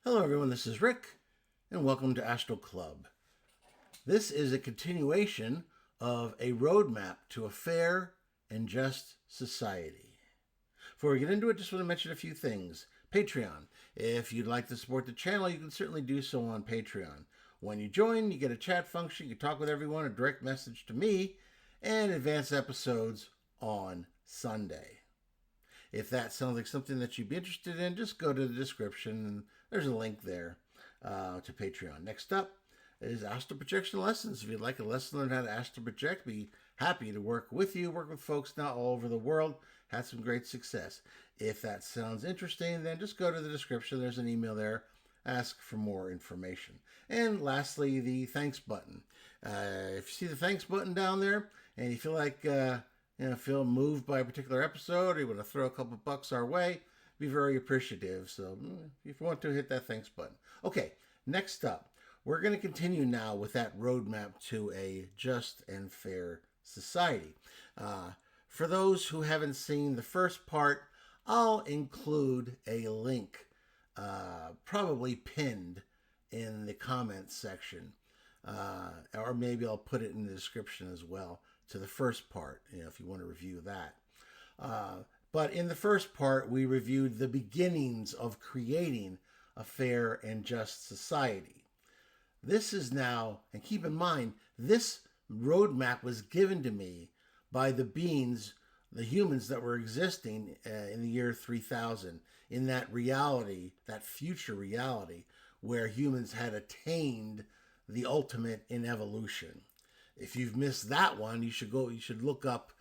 Hello, everyone. This is Rick, and welcome to Astral Club. This is a continuation of a roadmap to a fair and just society. Before we get into it, just want to mention a few things. Patreon. If you'd like to support the channel, you can certainly do so on Patreon. When you join, you get a chat function, you can talk with everyone, a direct message to me, and advanced episodes on Sunday. If that sounds like something that you'd be interested in, just go to the description and there's a link there to Patreon. Next up is Astral Projection Lessons. If you'd like a lesson on how to astral project, be happy to work with you, work with folks now all over the world. Had some great success. If that sounds interesting, then just go to the description. There's an email there. Ask for more information. And lastly, the thanks button. If you see the thanks button down there and you feel like feel moved by a particular episode, or you want to throw a couple bucks our way, be very appreciative. So if you want to, hit that thanks button. Okay, next up, we're going to continue now with that roadmap to a just and fair society. For those who haven't seen the first part, I'll include a link, probably pinned in the comments section, or maybe I'll put it in the description as well, to the first part, if you want to review that. But in the first part, we reviewed the beginnings of creating a fair and just society. This is now, and keep in mind, this roadmap was given to me by the beings, the humans that were existing in the year 3000, in that reality, that future reality, where humans had attained the ultimate in evolution. If you've missed that one, you should look up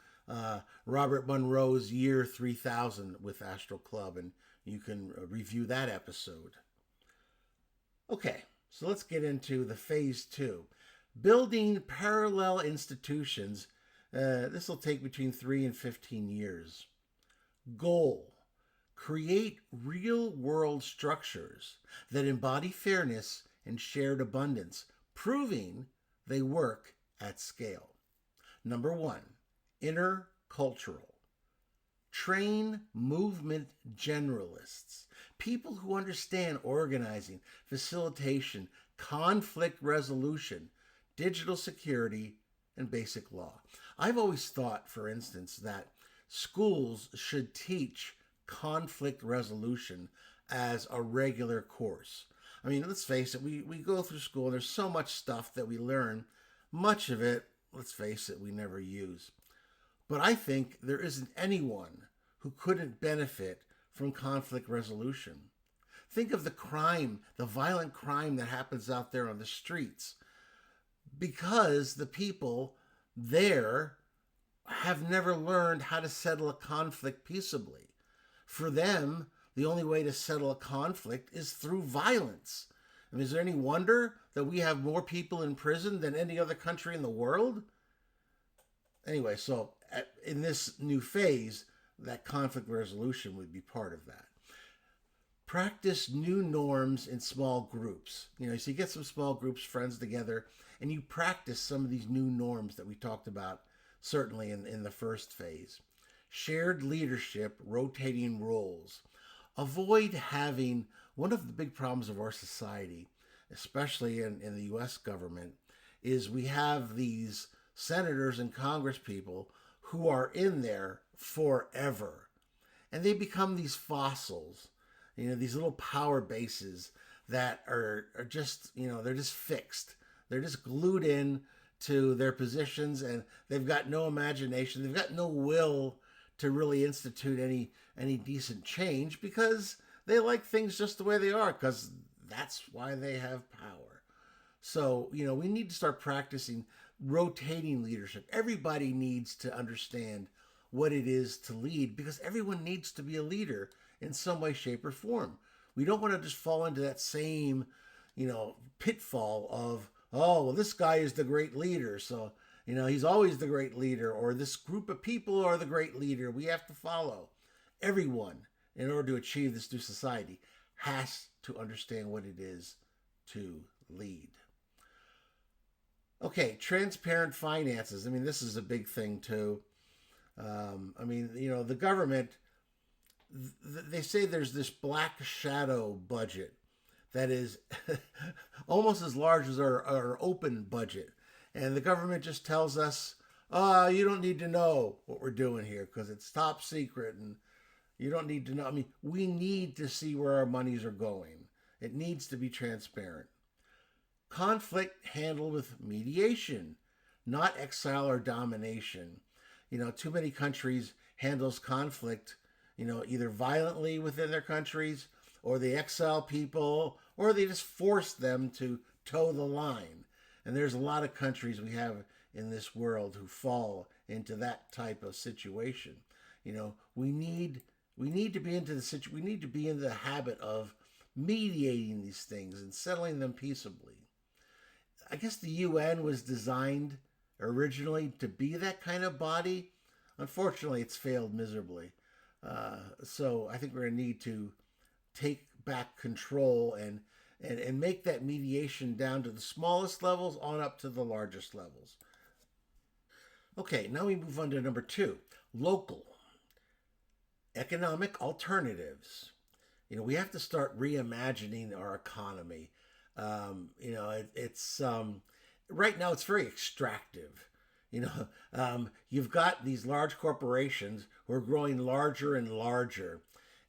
Robert Monroe's Year 3000 with Astral Club, and you can review that episode. Okay, so let's get into the phase 2. Building parallel institutions. This will take between 3 and 15 years. Goal: create real-world structures that embody fairness and shared abundance, proving they work at scale. Number 1, intercultural. Train movement generalists, people who understand organizing, facilitation, conflict resolution, digital security, and basic law. I've always thought, for instance, that schools should teach conflict resolution as a regular course. I mean, let's face it, we go through school and there's so much stuff that we learn. Much of it, let's face it, we never use. But I think there isn't anyone who couldn't benefit from conflict resolution. Think of the crime, the violent crime that happens out there on the streets, because the people there have never learned how to settle a conflict peaceably. For them, the only way to settle a conflict is through violence. I mean, is there any wonder that we have more people in prison than any other country in the world? Anyway, so in this new phase, that conflict resolution would be part of that. Practice new norms in small groups. So you get some small groups, friends together, and you practice some of these new norms that we talked about, certainly in the first phase. Shared leadership, rotating roles. Avoid having one of the big problems of our society, especially in the U.S. government, is we have these senators and congress people who are in there forever. And they become these fossils, these little power bases that are just, they're just fixed. They're just glued in to their positions, and they've got no imagination. They've got no will to really institute any decent change, because they like things just the way they are, because that's why they have power. So, we need to start practicing rotating leadership. Everybody needs to understand what it is to lead, because everyone needs to be a leader in some way, shape, or form. We don't want to just fall into that same, pitfall of, oh, well, this guy is the great leader, so, he's always the great leader, or this group of people are the great leader we have to follow. Everyone, in order to achieve this new society, has to understand what it is to lead. Okay, transparent finances. I mean, this is a big thing too. The government, they say there's this black shadow budget that is almost as large as our open budget. And the government just tells us, you don't need to know what we're doing here because it's top secret and you don't need to know. I mean, we need to see where our monies are going. It needs to be transparent. Conflict handled with mediation, not exile or domination. Too many countries handles conflict, either violently within their countries or they exile people or they just force them to toe the line. And there's a lot of countries we have in this world who fall into that type of situation. We need to be into we need to be in the habit of mediating these things and settling them peaceably. I guess the UN was designed originally to be that kind of body. Unfortunately, it's failed miserably. So I think we're going to need to take back control and make that mediation down to the smallest levels on up to the largest levels. Okay, now we move on to number 2, local economic alternatives. We have to start reimagining our economy. It's right now it's very extractive. You've got these large corporations who are growing larger and larger,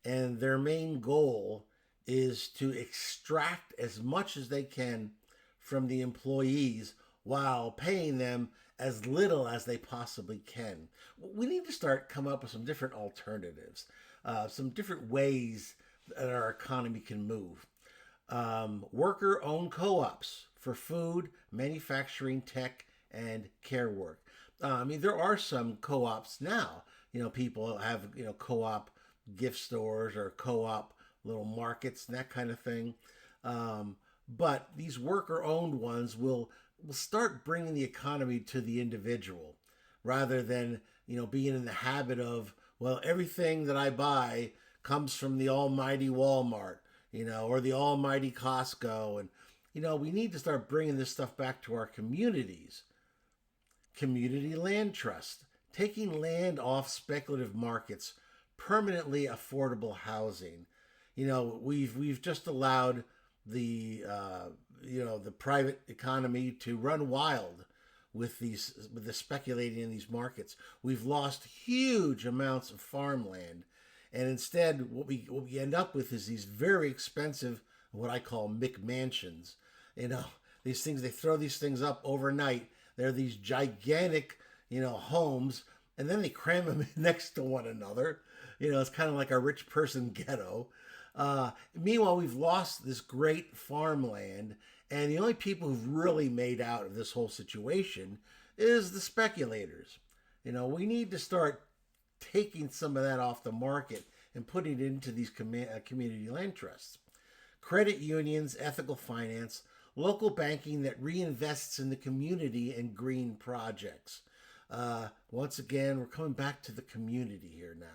and their main goal is to extract as much as they can from the employees while paying them as little as they possibly can. We need to start come up with some different alternatives, some different ways that our economy can move. Worker-owned co-ops for food, manufacturing, tech, and care work. There are some co-ops now. People have co-op gift stores or co-op little markets and that kind of thing. But these worker-owned ones will start bringing the economy to the individual, rather than being in the habit of, well, everything that I buy comes from the almighty Walmart, or the almighty Costco, and we need to start bringing this stuff back to our communities. Community land trust, taking land off speculative markets, permanently affordable housing. We've just allowed the the private economy to run wild with the speculating in these markets. We've lost huge amounts of farmland, and instead what we end up with is these very expensive, what I call McMansions. These things, they throw these things up overnight. They're these gigantic homes, and then they cram them next to one another. It's kind of like a rich person ghetto. Meanwhile, we've lost this great farmland, and the only people who've really made out of this whole situation is the speculators. We need to start taking some of that off the market and putting it into these community land trusts. Credit unions, ethical finance, local banking that reinvests in the community and green projects. Once again, we're coming back to the community here now.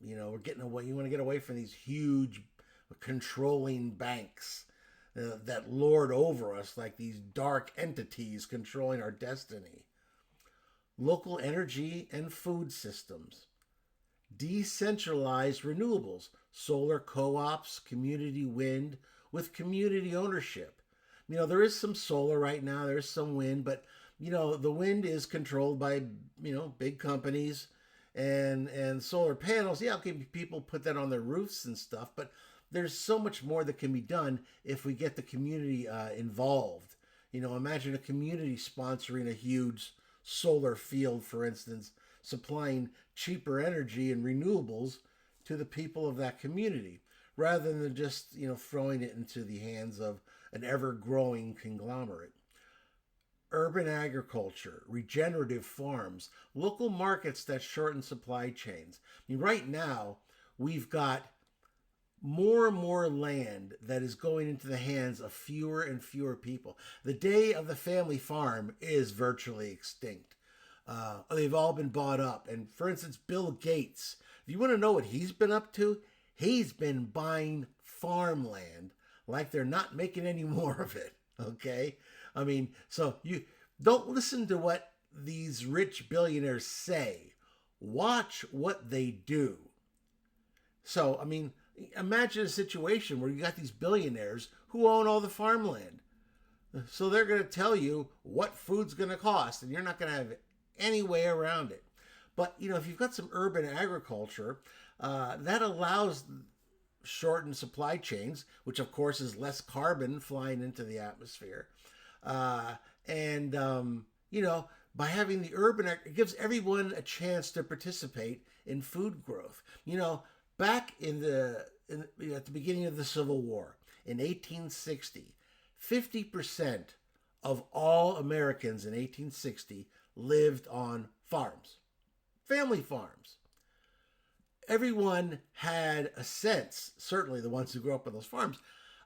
We're getting away. You want to get away from these huge controlling banks that lord over us like these dark entities controlling our destiny. Local energy and food systems. Decentralized renewables, solar co-ops, community wind with community ownership. There is some solar right now, there's some wind, but the wind is controlled by big companies, and solar panels. Yeah, okay, people put that on their roofs and stuff, but there's so much more that can be done if we get the community involved. Imagine a community sponsoring a huge solar field, for instance, supplying cheaper energy and renewables to the people of that community, rather than just throwing it into the hands of an ever-growing conglomerate. Urban agriculture, regenerative farms, local markets that shorten supply chains. Right now, we've got more and more land that is going into the hands of fewer and fewer people. The day of the family farm is virtually extinct. They've all been bought up. And for instance, Bill Gates, if you want to know what he's been up to, he's been buying farmland like they're not making any more of it. Okay? So you don't listen to what these rich billionaires say. Watch what they do. So, Imagine a situation where you got these billionaires who own all the farmland. So they're going to tell you what food's going to cost, and you're not going to have any way around it. But, if you've got some urban agriculture, that allows shortened supply chains, which of course is less carbon flying into the atmosphere. And by having the urban, it gives everyone a chance to participate in food growth. Back at the beginning of the Civil War in 1860, 50% of all Americans in 1860 lived on farms, family farms. Everyone had a sense, certainly the ones who grew up on those farms,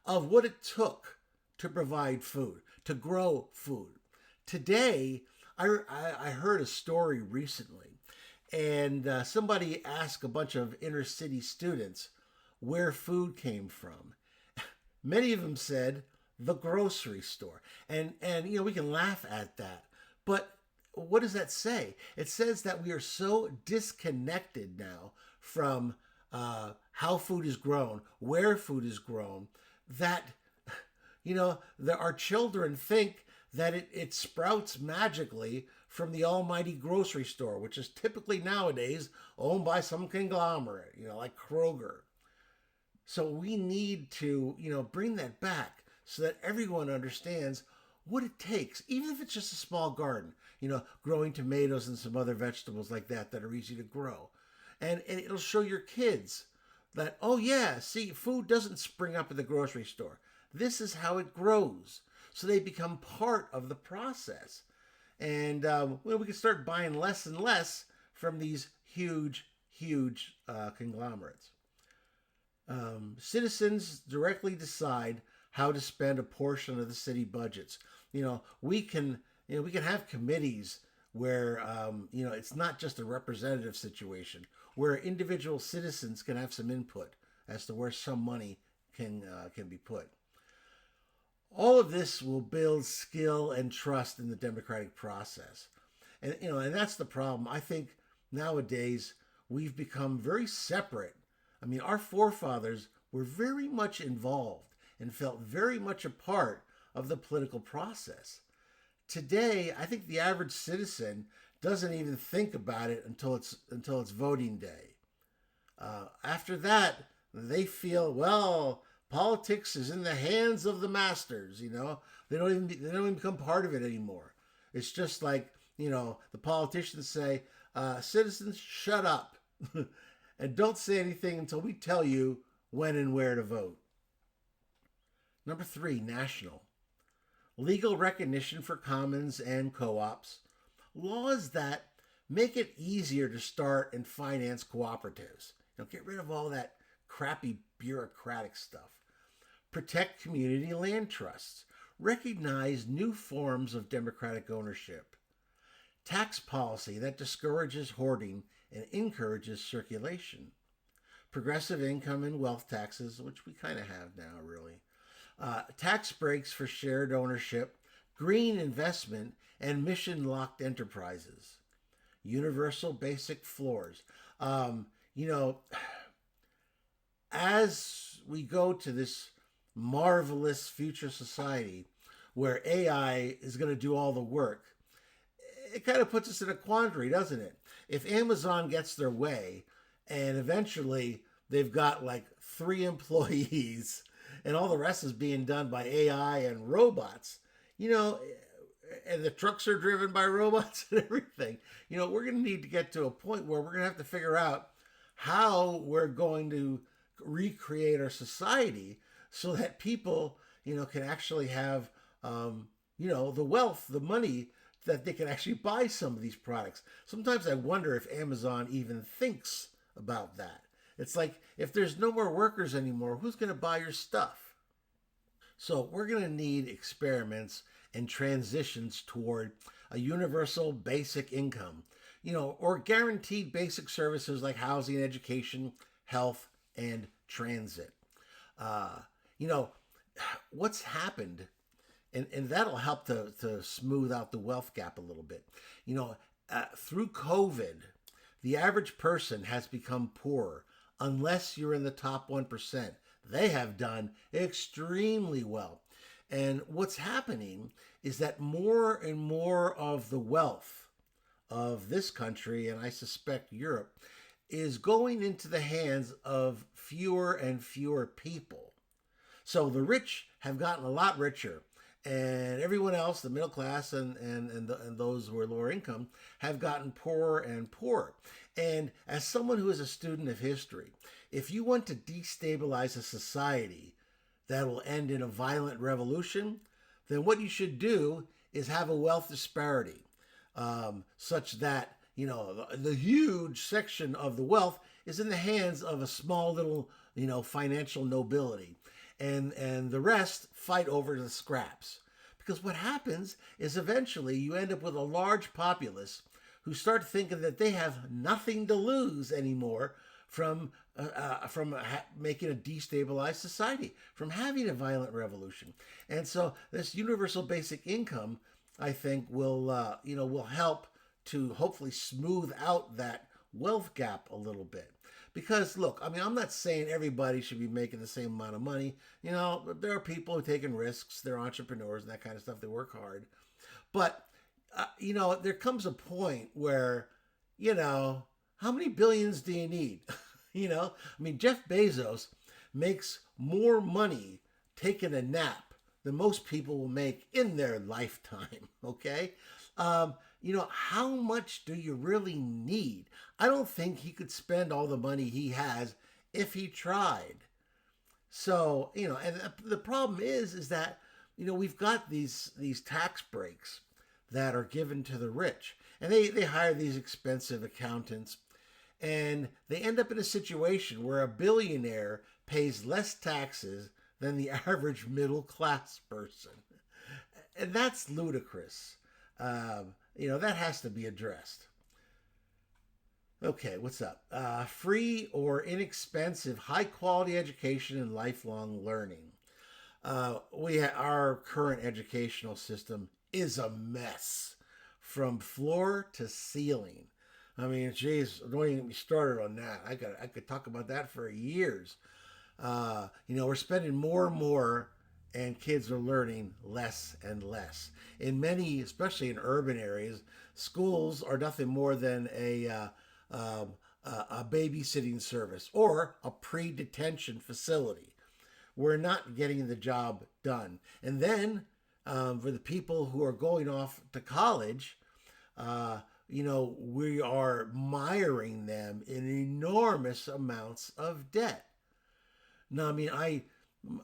of what it took to provide food, to grow food. Today, I heard a story recently, and somebody asked a bunch of inner city students where food came from. Many of them said the grocery store. And we can laugh at that. But what does that say? It says that we are so disconnected now from how food is grown, where food is grown, that our children think that it sprouts magically from the almighty grocery store, which is typically nowadays owned by some conglomerate, like Kroger. So we need to, bring that back so that everyone understands what it takes, even if it's just a small garden, growing tomatoes and some other vegetables like that are easy to grow. And it'll show your kids that, oh yeah, see, food doesn't spring up at the grocery store. This is how it grows. So they become part of the process. And we can start buying less and less from these huge conglomerates. Citizens directly decide how to spend a portion of the city budgets. We can have committees where it's not just a representative situation, where individual citizens can have some input as to where some money can be put. All of this will build skill and trust in the democratic process. And that's the problem. I think nowadays we've become very separate. I mean, our forefathers were very much involved and felt very much a part of the political process. Today, I think the average citizen doesn't even think about it until it's voting day. After that, they feel, well, politics is in the hands of the masters. They don't even become part of it anymore. It's just like the politicians say, citizens, shut up and don't say anything until we tell you when and where to vote. Number 3, national. Legal recognition for commons and co-ops. Laws that make it easier to start and finance cooperatives. Get rid of all that crappy bureaucratic stuff. Protect community land trusts. Recognize new forms of democratic ownership. Tax policy that discourages hoarding and encourages circulation. Progressive income and wealth taxes, which we kind of have now, really. Tax breaks for shared ownership, green investment, and mission-locked enterprises. Universal basic floors. As we go to this marvelous future society where AI is going to do all the work, it kind of puts us in a quandary, doesn't it? If Amazon gets their way and eventually they've got like 3 employees and all the rest is being done by AI and robots, and the trucks are driven by robots and everything, we're going to need to get to a point where we're going to have to figure out how we're going to recreate our society so that people, can actually have, the wealth, the money that they can actually buy some of these products. Sometimes I wonder if Amazon even thinks about that. It's like, if there's no more workers anymore, who's going to buy your stuff? So we're going to need experiments and transitions toward a universal basic income, or guaranteed basic services like housing, education, health, and transit. What's happened, and that'll help to smooth out the wealth gap a little bit. Through COVID, the average person has become poorer unless you're in the top 1%. They have done extremely well. And what's happening is that more and more of the wealth of this country, and I suspect Europe, is going into the hands of fewer and fewer people. So the rich have gotten a lot richer, and everyone else, the middle class and those who are lower income, have gotten poorer and poorer. And as someone who is a student of history, if you want to destabilize a society that will end in a violent revolution, then what you should do is have a wealth disparity, such that the huge section of the wealth is in the hands of a small little financial nobility, and the rest fight over the scraps. Because what happens is eventually you end up with a large populace who start thinking that they have nothing to lose anymore from making a destabilized society, from having a violent revolution. And so this universal basic income, I think, will help to hopefully smooth out that wealth gap a little bit. Because look, I mean, I'm not saying everybody should be making the same amount of money. There are people who are taking risks. They're entrepreneurs and that kind of stuff. They work hard. But, there comes a point where, how many billions do you need? I mean, Jeff Bezos makes more money taking a nap than most people will make in their lifetime. Okay. How much do you really need? I don't think he could spend all the money he has if he tried. So, and the problem is that, we've got these tax breaks that are given to the rich, and they hire these expensive accountants, and they end up in a situation where a billionaire pays less taxes than the average middle class person. And that's ludicrous. That has to be addressed. Okay, what's up? Free or inexpensive, high-quality education and lifelong learning. Our current educational system is a mess from floor to ceiling. I mean, geez, don't even get me started on that. I could talk about that for years. We're spending more and more, and kids are learning less and less. In many, especially in urban areas, schools are nothing more than a babysitting service or a pre-detention facility. We're not getting the job done. And then for the people who are going off to college, we are miring them in enormous amounts of debt. Now, I mean,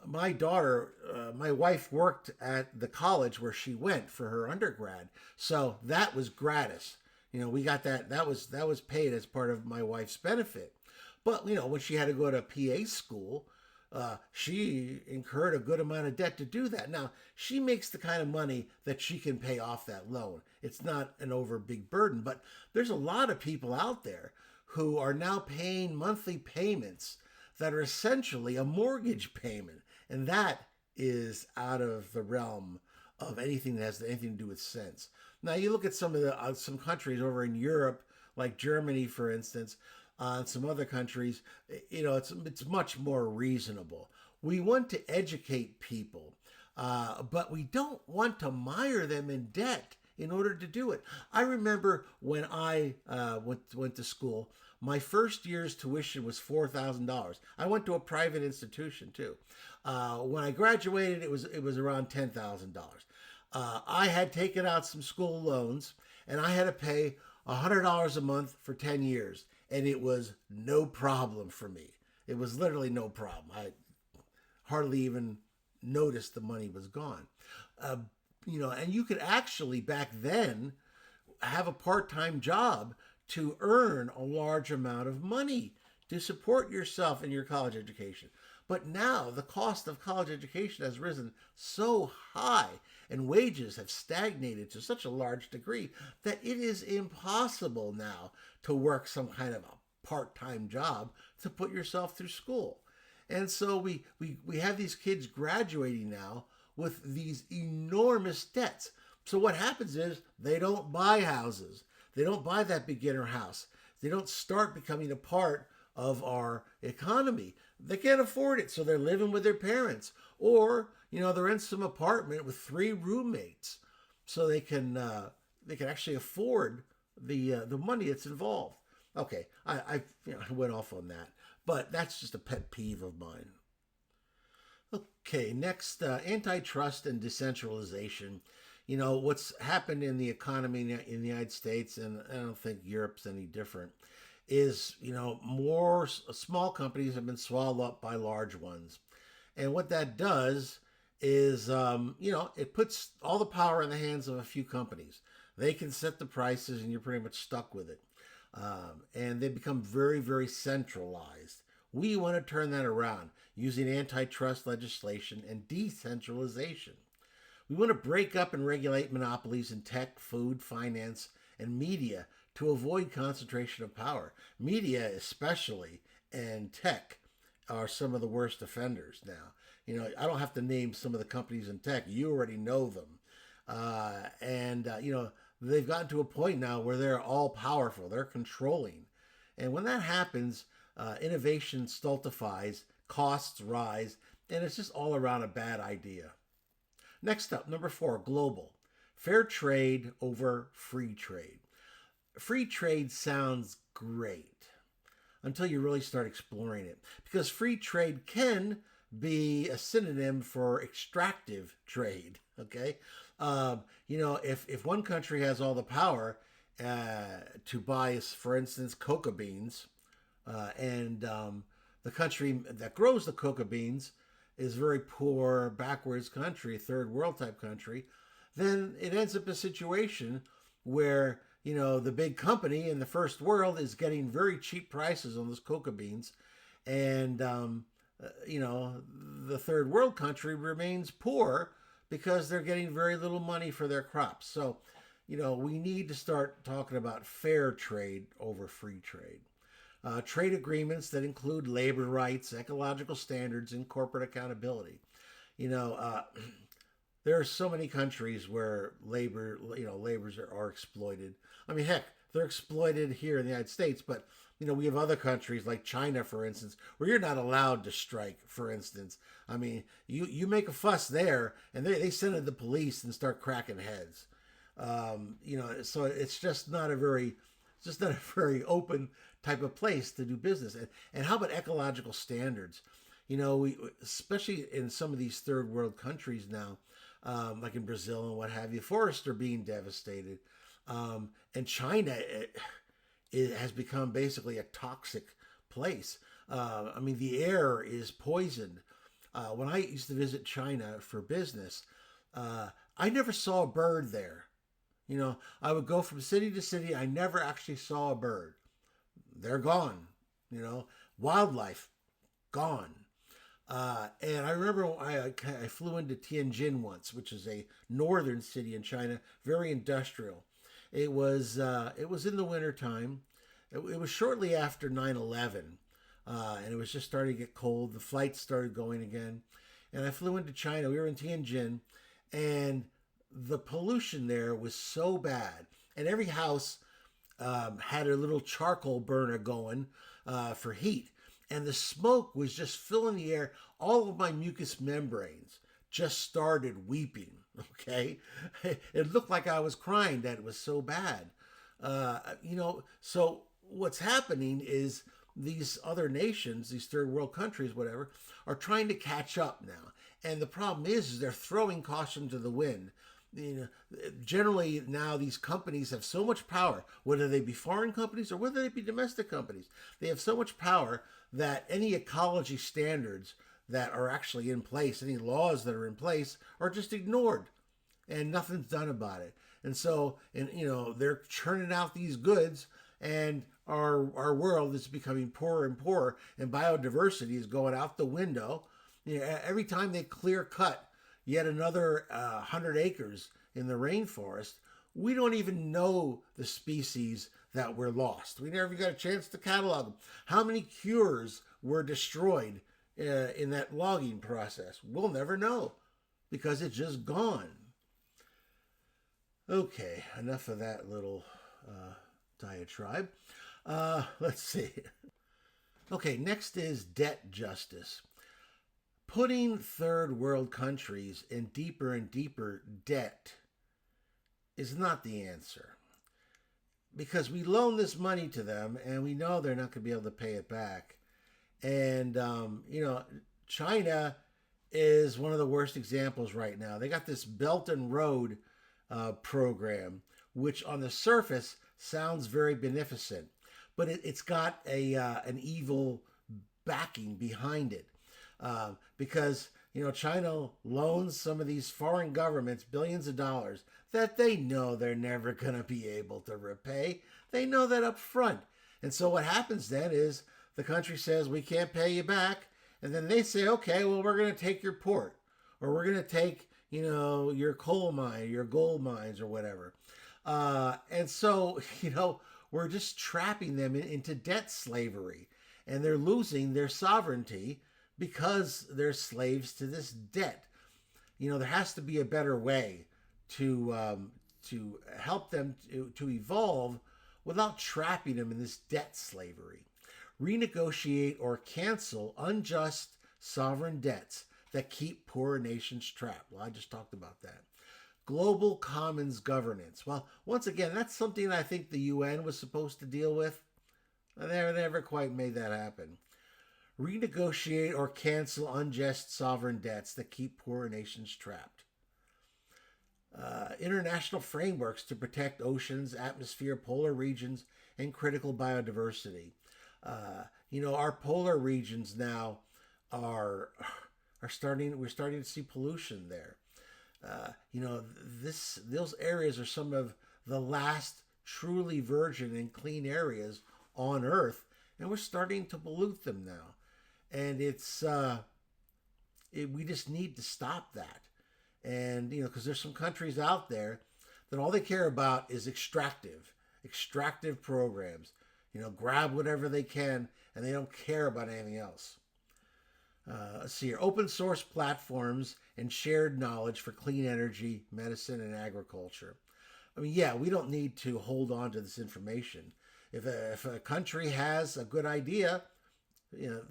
my daughter, my wife worked at the college where she went for her undergrad, so that was gratis. We got that was paid as part of my wife's benefit. But when she had to go to PA school, she incurred a good amount of debt to do that. Now, she makes the kind of money that she can pay off that loan. It's not an over big burden, but there's a lot of people out there who are now paying monthly payments that are essentially a mortgage payment. And that is out of the realm of anything that has anything to do with sense. Now, you look at some countries over in Europe, like Germany, for instance, and some other countries, it's much more reasonable. We want to educate people, but we don't want to mire them in debt in order to do it. I remember when I went to school, my first year's tuition was $4,000. I went to a private institution too. When I graduated, it was around $10,000. I had taken out some school loans, and I had to pay $100 a month for 10 years. And it was no problem for me. It was literally no problem. I hardly even noticed the money was gone. And you could actually back then have a part-time job to earn a large amount of money to support yourself in your college education. But now the cost of college education has risen so high and wages have stagnated to such a large degree that it is impossible now to work some kind of a part-time job to put yourself through school. And so we have these kids graduating now with these enormous debts. So what happens is they don't buy houses. They don't buy that beginner house. They don't start becoming a part of our economy. They can't afford it, so they're living with their parents, or they're in some apartment with 3 roommates, so they can actually afford the money that's involved. Okay, I went off on that, but that's just a pet peeve of mine. Okay, next, antitrust and decentralization. What's happened in the economy in the United States, and I don't think Europe's any different, is, more small companies have been swallowed up by large ones. And what that does is, it puts all the power in the hands of a few companies. They can set the prices and you're pretty much stuck with it. And they become very, very centralized. We want to turn that around using antitrust legislation and decentralization. We want to break up and regulate monopolies in tech, food, finance, and media to avoid concentration of power. Media, especially, and tech are some of the worst offenders now. I don't have to name some of the companies in tech. You already know them. They've gotten to a point now where they're all powerful. They're controlling. And when that happens, innovation stultifies, costs rise, and it's just all around a bad idea. Next up, number 4, global. Fair trade over free trade. Free trade sounds great until you really start exploring it, because free trade can be a synonym for extractive trade. Okay, if one country has all the power to buy, for instance, coca beans, and the country that grows the coca beans is very poor, backwards country, third world type country, then it ends up a situation where the big company in the first world is getting very cheap prices on those coca beans, and the third world country remains poor because they're getting very little money for their crops. So, we need to start talking about fair trade over free trade. Trade agreements that include labor rights, ecological standards, and corporate accountability. There are so many countries where laborers are exploited. I mean, heck, they're exploited here in the United States, but we have other countries like China, for instance, where you're not allowed to strike, for instance. I mean, you make a fuss there, and they send in the police and start cracking heads. So it's just not a very open type of place to do business. And how about ecological standards? We, especially in some of these third world countries now, like in Brazil and what have you, forests are being devastated. And China, it has become basically a toxic place. I mean, the air is poisoned. When I used to visit China for business, I never saw a bird there. I would go from city to city. I never actually saw a bird. They're gone. Wildlife, gone. And I remember I flew into Tianjin once, which is a northern city in China, very industrial. It was in the wintertime. It was shortly after 9/11, and it was just starting to get cold. The flights started going again. And I flew into China. We were in Tianjin, and the pollution there was so bad. And every house had a little charcoal burner going for heat. And the smoke was just filling the air. All of my mucous membranes just started weeping. Okay, it looked like I was crying that it was so bad. So what's happening is these other nations, these third world countries, whatever, are trying to catch up now. And the problem is they're throwing caution to the wind. Generally now these companies have so much power, whether they be foreign companies or whether they be domestic companies. They have so much power that any ecology standards that are actually in place, any laws that are in place, are just ignored, and nothing's done about it. And so, they're churning out these goods, and our world is becoming poorer and poorer, and biodiversity is going out the window. Every time they clear cut yet another 100 acres in the rainforest, we don't even know the species that were lost. We never got a chance to catalog them. How many cures were destroyed in that logging process? We'll never know because it's just gone. Okay, enough of that little diatribe. Let's see. Okay, next is debt justice. Putting third world countries in deeper and deeper debt is not the answer, because we loan this money to them and we know they're not going to be able to pay it back. And, China is one of the worst examples right now. They got this Belt and Road program, which on the surface sounds very beneficent, but it's got an evil backing behind it, because China loans some of these foreign governments billions of dollars that they know they're never going to be able to repay. They know that up front. And so what happens then is the country says, we can't pay you back. And then they say, okay, well, we're going to take your port, or we're going to take, your coal mine, your gold mines, or whatever. And so, we're just trapping them into debt slavery, and they're losing their sovereignty because they're slaves to this debt. There has to be a better way to help them to evolve without trapping them in this debt slavery. Renegotiate or cancel unjust sovereign debts that keep poor nations trapped. Well, I just talked about that. Global commons governance. Well, once again, that's something I think the UN was supposed to deal with. They never quite made that happen. Renegotiate or cancel unjust sovereign debts that keep poor nations trapped. International frameworks to protect oceans, atmosphere, polar regions, and critical biodiversity. Our polar regions now are starting. We're starting to see pollution there. Those areas are some of the last truly virgin and clean areas on Earth, and we're starting to pollute them now. And we just need to stop that. And because there's some countries out there that all they care about is extractive programs. Grab whatever they can, and they don't care about anything else. Let's see here. Open source platforms and shared knowledge for clean energy, medicine, and agriculture. We don't need to hold on to this information. If a country has a good idea,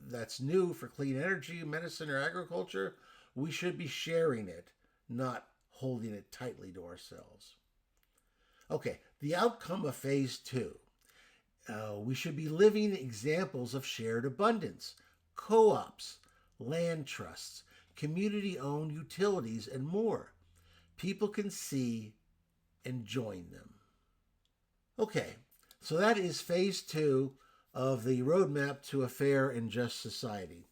that's new for clean energy, medicine, or agriculture, we should be sharing it, not holding it tightly to ourselves. Okay, the outcome of phase 2. We should be living examples of shared abundance, co-ops, land trusts, community-owned utilities, and more. People can see and join them. Okay, so that is phase 2 of the roadmap to a fair and just society.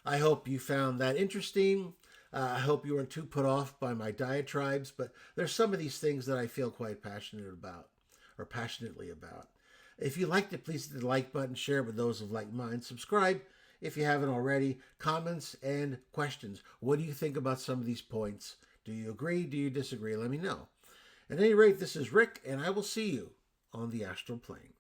I hope you found that interesting. I hope you weren't too put off by my diatribes, but there's some of these things that I feel quite passionately about. If you liked it, please hit the like button, share it with those of like mind, subscribe if you haven't already, comments and questions. What do you think about some of these points? Do you agree? Do you disagree? Let me know. At any rate, this is Rick, and I will see you on the astral plane.